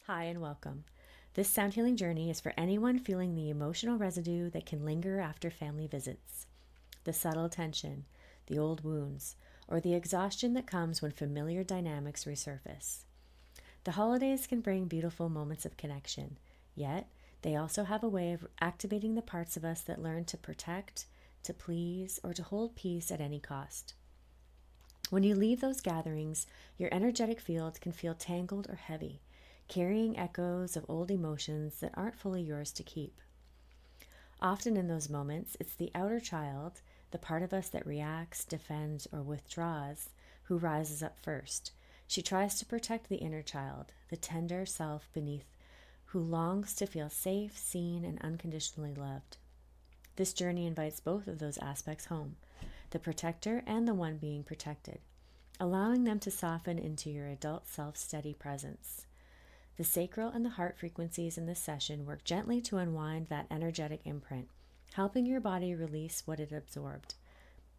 Hi and welcome. This sound healing journey is for anyone feeling the emotional residue that can linger after family visits, the subtle tension, the old wounds, or the exhaustion that comes when familiar dynamics resurface. The holidays can bring beautiful moments of connection, yet they also have a way of activating the parts of us that learn to protect, to please, or to hold peace at any cost. When you leave those gatherings, your energetic field can feel tangled or heavy, carrying echoes of old emotions that aren't fully yours to keep. Often in those moments, it's the outer child, the part of us that reacts, defends, or withdraws, who rises up first. She tries to protect the inner child, the tender self beneath, who longs to feel safe, seen, and unconditionally loved. This journey invites both of those aspects home, the protector and the one being protected, allowing them to soften into your adult self-steady presence. The sacral and the heart frequencies in this session work gently to unwind that energetic imprint, helping your body release what it absorbed.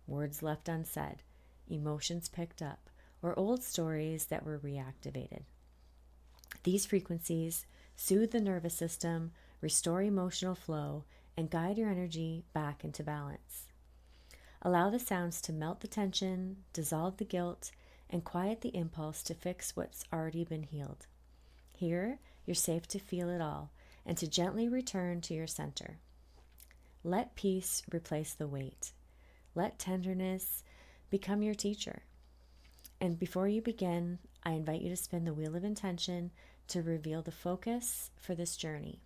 Words left unsaid, emotions picked up, or old stories that were reactivated. These frequencies soothe the nervous system, restore emotional flow, and guide your energy back into balance. Allow the sounds to melt the tension, dissolve the guilt, and quiet the impulse to fix what's already been healed. Here, you're safe to feel it all and to gently return to your center. Let peace replace the weight. Let tenderness become your teacher. And before you begin, I invite you to spin the wheel of intention to reveal the focus for this journey.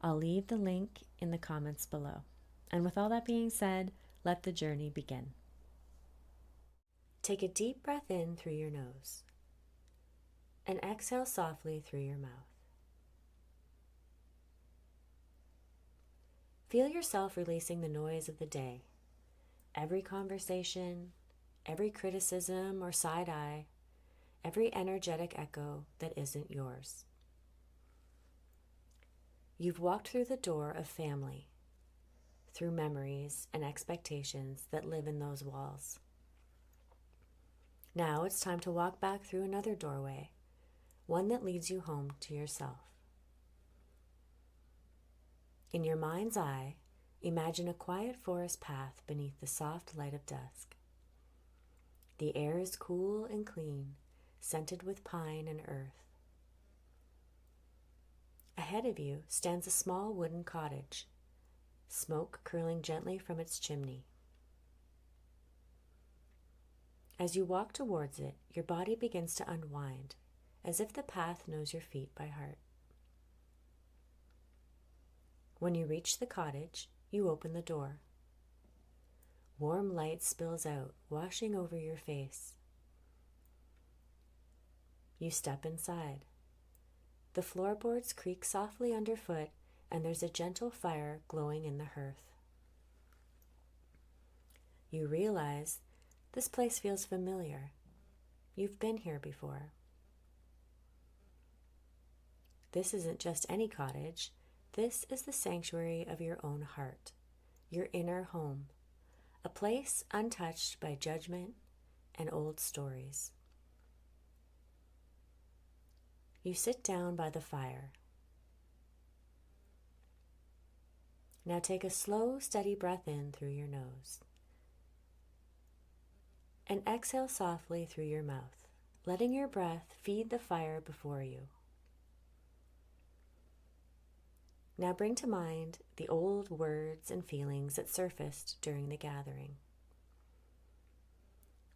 I'll leave the link in the comments below. And with all that being said, let the journey begin. Take a deep breath in through your nose and exhale softly through your mouth. Feel yourself releasing the noise of the day. Every conversation, every criticism or side eye, every energetic echo that isn't yours. You've walked through the door of family, through memories and expectations that live in those walls. Now it's time to walk back through another doorway, one that leads you home to yourself. In your mind's eye, imagine a quiet forest path beneath the soft light of dusk. The air is cool and clean, scented with pine and earth. Ahead of you stands a small wooden cottage, smoke curling gently from its chimney. As you walk towards it, your body begins to unwind, as if the path knows your feet by heart. When you reach the cottage, you open the door. Warm light spills out, washing over your face. You step inside. The floorboards creak softly underfoot, and there's a gentle fire glowing in the hearth. You realize this place feels familiar. You've been here before. This isn't just any cottage. This is the sanctuary of your own heart, your inner home, a place untouched by judgment and old stories. You sit down by the fire. Now take a slow, steady breath in through your nose and exhale softly through your mouth, letting your breath feed the fire before you. Now bring to mind the old words and feelings that surfaced during the gathering.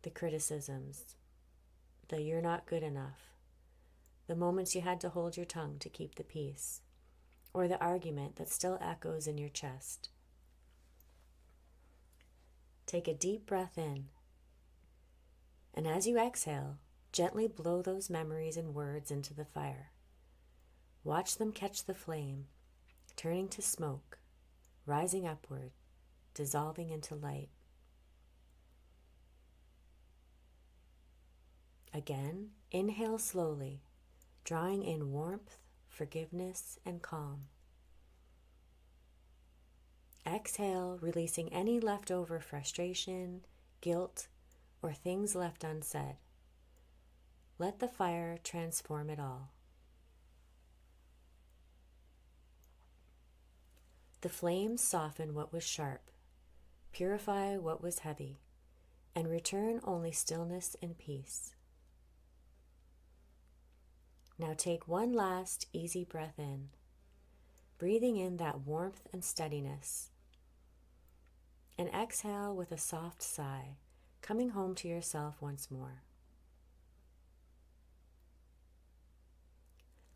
The criticisms, the "you're not good enough," the moments you had to hold your tongue to keep the peace, or the argument that still echoes in your chest. Take a deep breath in, and as you exhale, gently blow those memories and words into the fire. Watch them catch the flame, turning to smoke, rising upward, dissolving into light. Again, inhale slowly, drawing in warmth, forgiveness, and calm. Exhale, releasing any leftover frustration, guilt, or things left unsaid. Let the fire transform it all. The flames soften what was sharp, purify what was heavy, and return only stillness and peace. Now take one last easy breath in, breathing in that warmth and steadiness. And exhale with a soft sigh, coming home to yourself once more.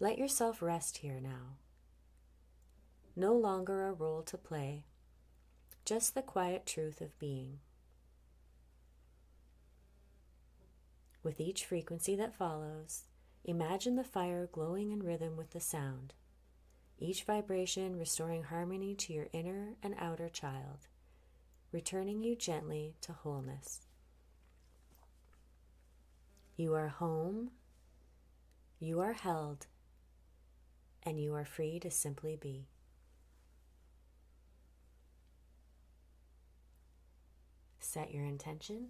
Let yourself rest here now. No longer a role to play, just the quiet truth of being. With each frequency that follows, imagine the fire glowing in rhythm with the sound, each vibration restoring harmony to your inner and outer child, returning you gently to wholeness. You are home, you are held, and you are free to simply be. Set your intention.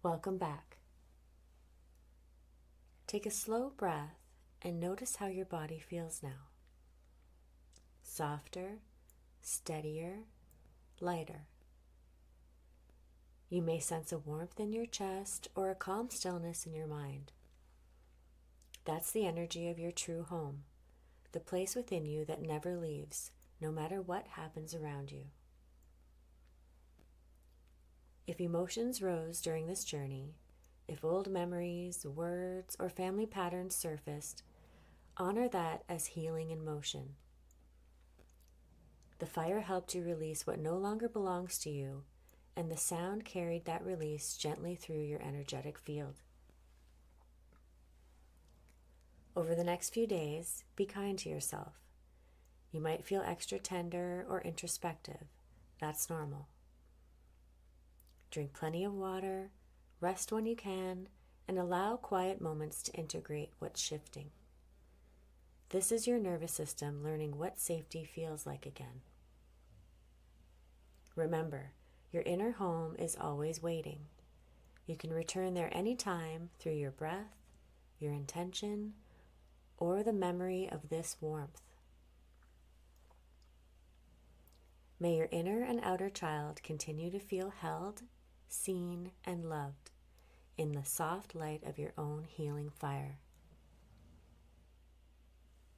Welcome back. Take a slow breath and notice how your body feels now. Softer, steadier, lighter. You may sense a warmth in your chest or a calm stillness in your mind. That's the energy of your true home, the place within you that never leaves, no matter what happens around you. If emotions rose during this journey, if old memories, words, or family patterns surfaced, honor that as healing in motion. The fire helped you release what no longer belongs to you, and the sound carried that release gently through your energetic field. Over the next few days, be kind to yourself. You might feel extra tender or introspective. That's normal. Drink plenty of water, rest when you can, and allow quiet moments to integrate what's shifting. This is your nervous system learning what safety feels like again. Remember, your inner home is always waiting. You can return there anytime through your breath, your intention, or the memory of this warmth. May your inner and outer child continue to feel held, seen, and loved in the soft light of your own healing fire.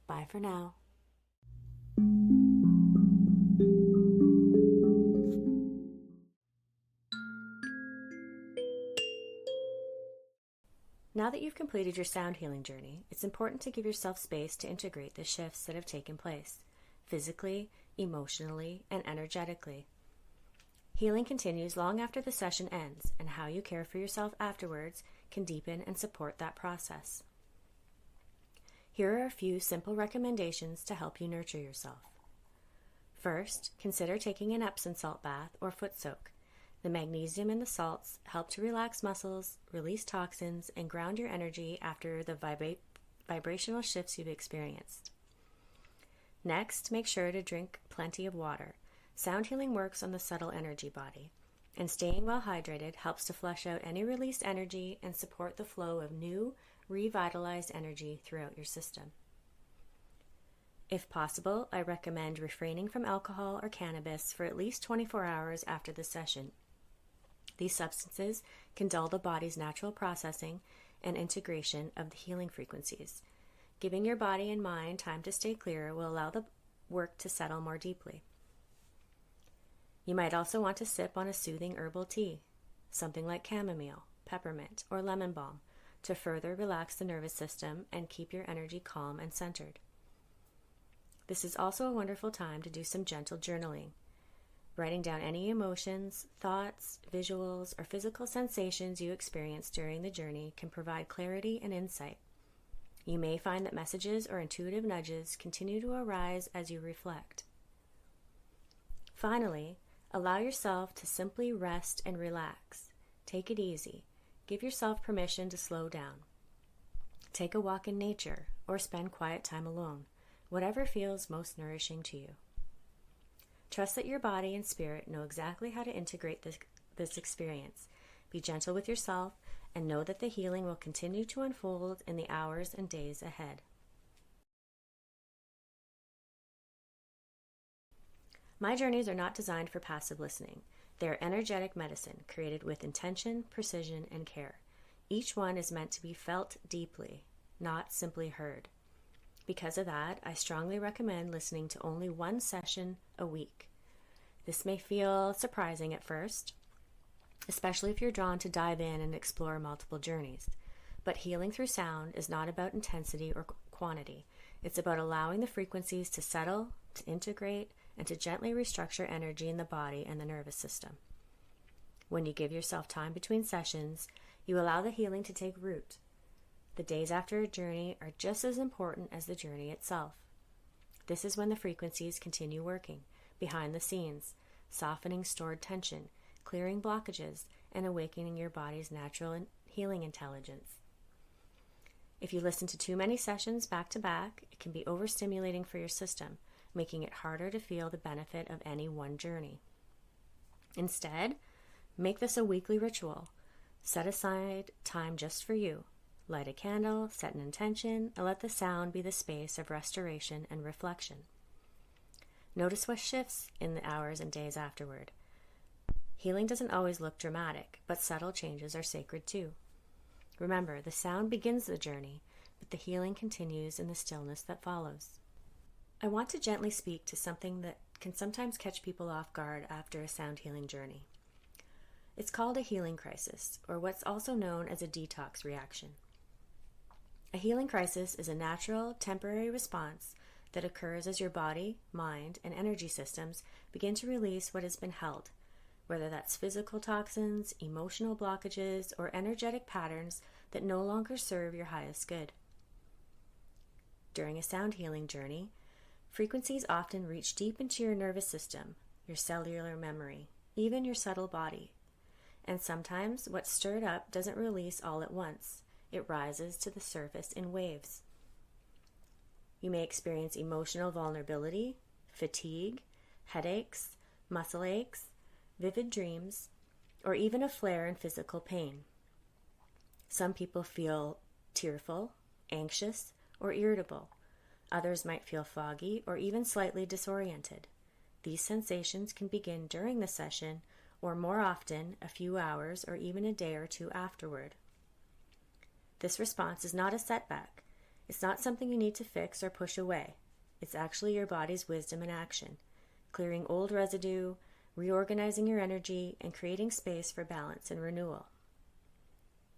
Bye for now. Now that you've completed your sound healing journey, it's important to give yourself space to integrate the shifts that have taken place, physically, emotionally, and energetically. Healing continues long after the session ends, and how you care for yourself afterwards can deepen and support that process. Here are a few simple recommendations to help you nurture yourself. First, consider taking an Epsom salt bath or foot soak. The magnesium in the salts help to relax muscles, release toxins, and ground your energy after the vibrational shifts you've experienced. Next, make sure to drink plenty of water. Sound healing works on the subtle energy body, and staying well hydrated helps to flush out any released energy and support the flow of new, revitalized energy throughout your system. If possible, I recommend refraining from alcohol or cannabis for at least 24 hours after the session. These substances can dull the body's natural processing and integration of the healing frequencies. Giving your body and mind time to stay clear will allow the work to settle more deeply. You might also want to sip on a soothing herbal tea, something like chamomile, peppermint, or lemon balm, to further relax the nervous system and keep your energy calm and centered. This is also a wonderful time to do some gentle journaling. Writing down any emotions, thoughts, visuals, or physical sensations you experience during the journey can provide clarity and insight. You may find that messages or intuitive nudges continue to arise as you reflect. Finally, allow yourself to simply rest and relax. Take it easy. Give yourself permission to slow down. Take a walk in nature or spend quiet time alone, whatever feels most nourishing to you. Trust that your body and spirit know exactly how to integrate this experience. Be gentle with yourself and know that the healing will continue to unfold in the hours and days ahead. My journeys are not designed for passive listening. They are energetic medicine, created with intention, precision, and care. Each one is meant to be felt deeply, not simply heard. Because of that, I strongly recommend listening to only one session a week. This may feel surprising at first, especially if you're drawn to dive in and explore multiple journeys. But healing through sound is not about intensity or quantity. It's about allowing the frequencies to settle, to integrate, and to gently restructure energy in the body and the nervous system. When you give yourself time between sessions, you allow the healing to take root. The days after a journey are just as important as the journey itself. This is when the frequencies continue working, behind the scenes, softening stored tension, clearing blockages, and awakening your body's natural healing intelligence. If you listen to too many sessions back to back, it can be overstimulating for your system, making it harder to feel the benefit of any one journey. Instead, make this a weekly ritual. Set aside time just for you. Light a candle, set an intention, and let the sound be the space of restoration and reflection. Notice what shifts in the hours and days afterward. Healing doesn't always look dramatic, but subtle changes are sacred too. Remember, the sound begins the journey, but the healing continues in the stillness that follows. I want to gently speak to something that can sometimes catch people off guard after a sound healing journey. It's called a healing crisis, or what's also known as a detox reaction. A healing crisis is a natural, temporary response that occurs as your body, mind, and energy systems begin to release what has been held, whether that's physical toxins, emotional blockages, or energetic patterns that no longer serve your highest good. During a sound healing journey, frequencies often reach deep into your nervous system, your cellular memory, even your subtle body. And sometimes what's stirred up doesn't release all at once. It rises to the surface in waves. You may experience emotional vulnerability, fatigue, headaches, muscle aches, vivid dreams, or even a flare in physical pain. Some people feel tearful, anxious, or irritable. Others might feel foggy or even slightly disoriented. These sensations can begin during the session or more often a few hours or even a day or two afterward. This response is not a setback. It's not something you need to fix or push away. It's actually your body's wisdom in action, clearing old residue, reorganizing your energy, and creating space for balance and renewal.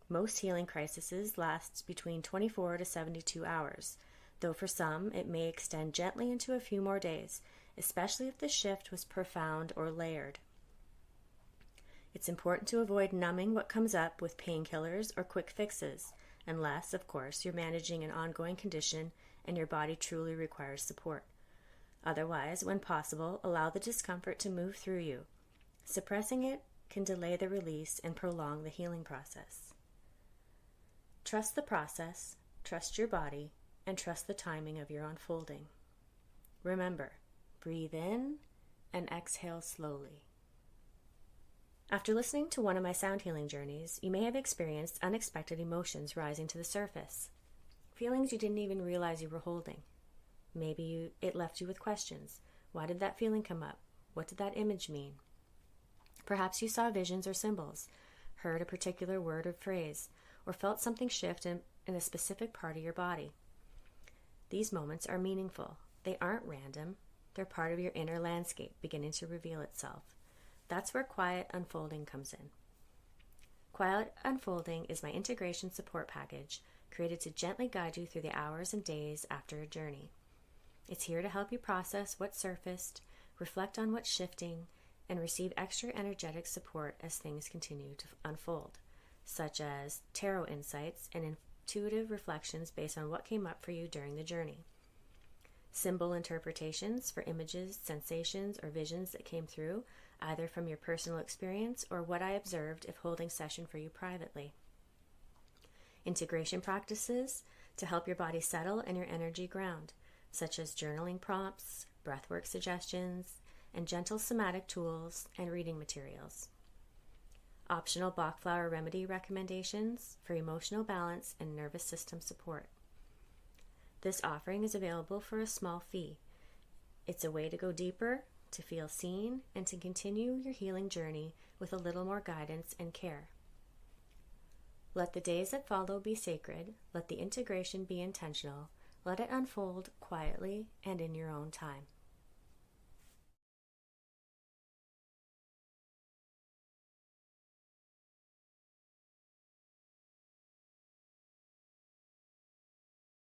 Most healing crises last between 24 to 72 hours, though for some it may extend gently into a few more days, especially if the shift was profound or layered. It's important to avoid numbing what comes up with painkillers or quick fixes, unless, of course, you're managing an ongoing condition and your body truly requires support. Otherwise, when possible, allow the discomfort to move through you. Suppressing it can delay the release and prolong the healing process. Trust the process, trust your body, and trust the timing of your unfolding. Remember, breathe in and exhale slowly. After listening to one of my sound healing journeys, you may have experienced unexpected emotions rising to the surface. Feelings you didn't even realize you were holding. Maybe it left you with questions. Why did that feeling come up? What did that image mean? Perhaps you saw visions or symbols, heard a particular word or phrase, or felt something shift in a specific part of your body. These moments are meaningful. They aren't random. They're part of your inner landscape beginning to reveal itself. That's where Quiet Unfolding comes in. Quiet Unfolding is my integration support package created to gently guide you through the hours and days after a journey. It's here to help you process what surfaced, reflect on what's shifting, and receive extra energetic support as things continue to unfold, such as tarot insights and intuitive reflections based on what came up for you during the journey. Symbol interpretations for images, sensations, or visions that came through, either from your personal experience or what I observed if holding session for you privately. Integration practices to help your body settle and your energy ground, such as journaling prompts, breathwork suggestions, and gentle somatic tools and reading materials. Optional Bach flower remedy recommendations for emotional balance and nervous system support. This offering is available for a small fee. It's a way to go deeper, to feel seen, and to continue your healing journey with a little more guidance and care. Let the days that follow be sacred. Let the integration be intentional. Let it unfold quietly and in your own time.